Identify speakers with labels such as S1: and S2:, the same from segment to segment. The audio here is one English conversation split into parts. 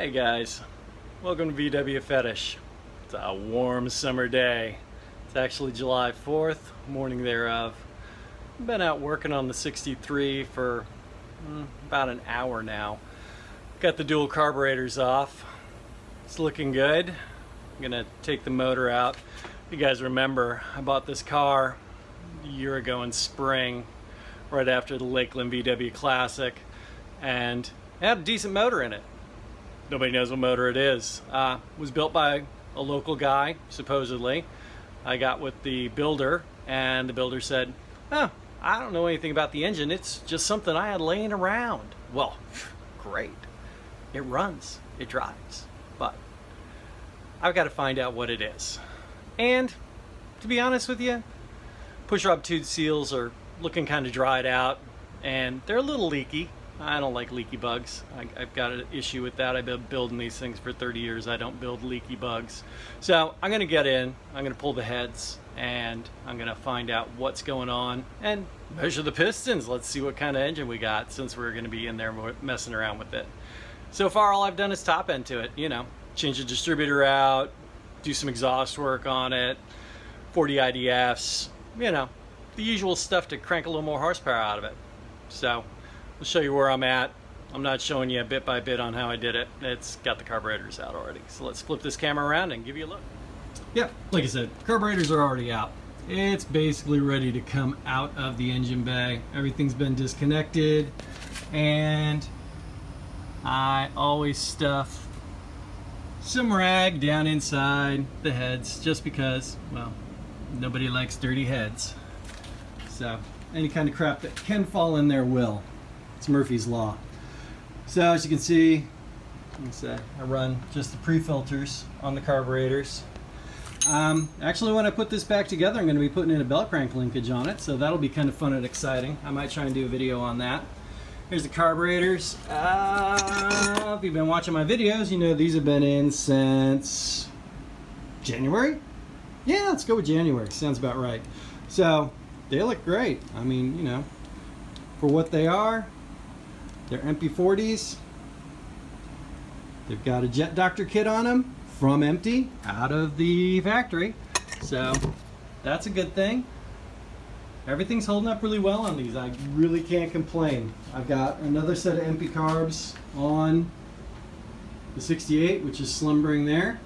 S1: Hey guys, welcome to VW Fetish. It's a warm summer day. It's actually July 4th, morning thereof. I've been out working on the 63 for about an hour now. Got the dual carburetors off. It's looking good. I'm gonna take the motor out. You guys remember, I bought this car a year ago in spring, right after the Lakeland VW Classic, and it had a decent motor in it. Nobody knows what motor it is. Was built by a local guy, supposedly. I got with the builder, and the builder said, "Oh, I don't know anything about the engine. It's just something I had laying around." Well, great. It runs, it drives, but I've got to find out what it is. And to be honest with you, pusher tube seals are looking kind of dried out, and they're a little leaky. I don't like leaky bugs. I've got an issue with that. I've been building these things for 30 years. I don't build leaky bugs. So I'm going to get in, I'm going to pull the heads, and I'm going to find out what's going on and measure the pistons. Let's see what kind of engine we got, since we're going to be in there messing around with it. So far, all I've done is top end to it. You know, change the distributor out, do some exhaust work on it, 40 IDFs, you know, the usual stuff to crank a little more horsepower out of it. So I'll show you where I'm at. I'm not showing you bit by bit on how I did it. It's got the carburetors out already. So let's flip this camera around and give you a look. Yeah, like I said, carburetors are already out. It's basically ready to come out of the engine bay. Everything's been disconnected, and I always stuff some rag down inside the heads just because, well, nobody likes dirty heads. So any kind of crap that can fall in there will. It's Murphy's Law. So as you can see, I run just the pre-filters on the carburetors. Actually, when I put this back together, I'm going to be putting in a belt crank linkage on it, so that'll be kind of fun and exciting. I might try and do a video on that. Here's the carburetors. If you've been watching my videos, you know these have been in since January? Yeah, let's go with January. Sounds about right. So they look great. I mean, you know, for what they are, they're MP40s. They've got a jet doctor kit on them from empty out of the factory. So that's a good thing. Everything's holding up really well on these. I really can't complain. I've got another set of MP carbs on the 68, which is slumbering there.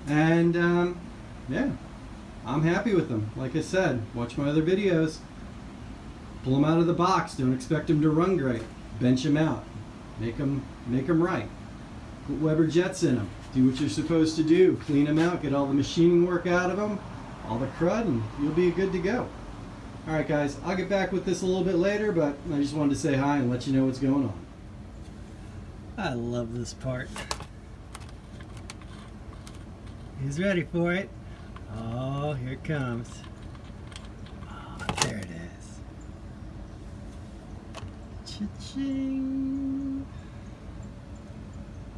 S1: And yeah, I'm happy with them. Like I said, watch my other videos. Pull them out of the box. Don't expect them to run great. Bench them out. Make them right. Put Weber jets in them. Do what you're supposed to do. Clean them out. Get all the machining work out of them. All the crud, and you'll be good to go. Alright guys, I'll get back with this a little bit later, but I just wanted to say hi and let you know what's going on. I love this part. He's ready for it. Oh, here it comes. Oh, there it is. Cha-ching.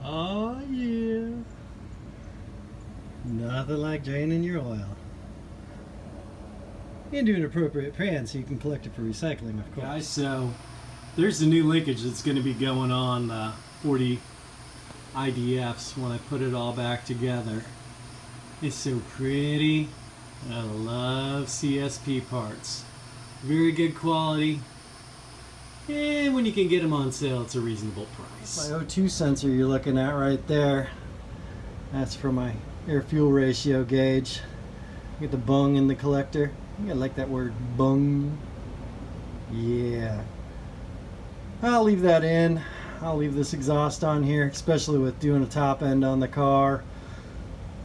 S1: Oh yeah. Nothing like draining your oil. Into an appropriate pan so you can collect it for recycling, of course. Guys, so there's the new linkage that's going to be going on the 40 IDFs when I put it all back together. It's so pretty. I love CSP parts. Very good quality. And when you can get them on sale, it's a reasonable price. My O2 sensor you're looking at right there. That's for my air-fuel ratio gauge. Get the bung in the collector. I like that word, bung. Yeah. I'll leave that in. I'll leave this exhaust on here, especially with doing a top end on the car.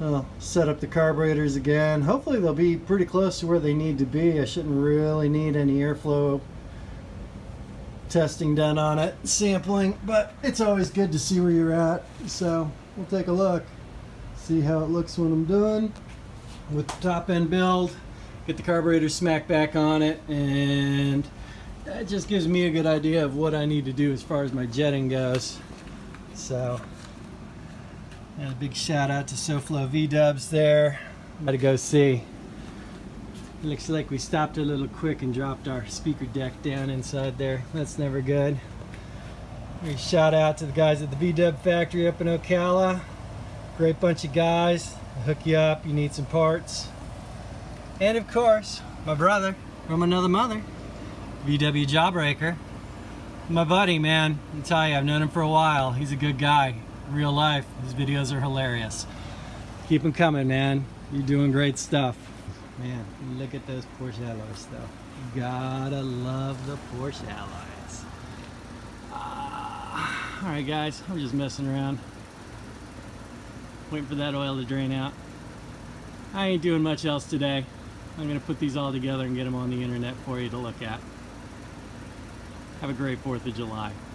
S1: I'll set up the carburetors again. Hopefully they'll be pretty close to where they need to be. I shouldn't really need any airflow testing done on it, sampling, but it's always good to see where you're at. So we'll take a look, see how it looks when I'm done with the top end build. Get the carburetor smacked back on it, and that just gives me a good idea of what I need to do as far as my jetting goes. So, and a big shout out to SOFLO Vdubs there. Gotta go see. Looks like we stopped a little quick and dropped our speaker deck down inside there. That's never good. A shout out to the guys at the Vdub Factory up in Ocala. Great bunch of guys. They'll hook you up, you need some parts. And of course, my brother from another mother, VW Jawbreaker. My buddy, man, I tell you, I've known him for a while. He's a good guy, real life. His videos are hilarious. Keep them coming, man. You're doing great stuff. Man, look at those Porsche alloys though. You gotta love the Porsche alloys. Alright guys, I'm just messing around. Waiting for that oil to drain out. I ain't doing much else today. I'm gonna put these all together and get them on the internet for you to look at. Have a great 4th of July.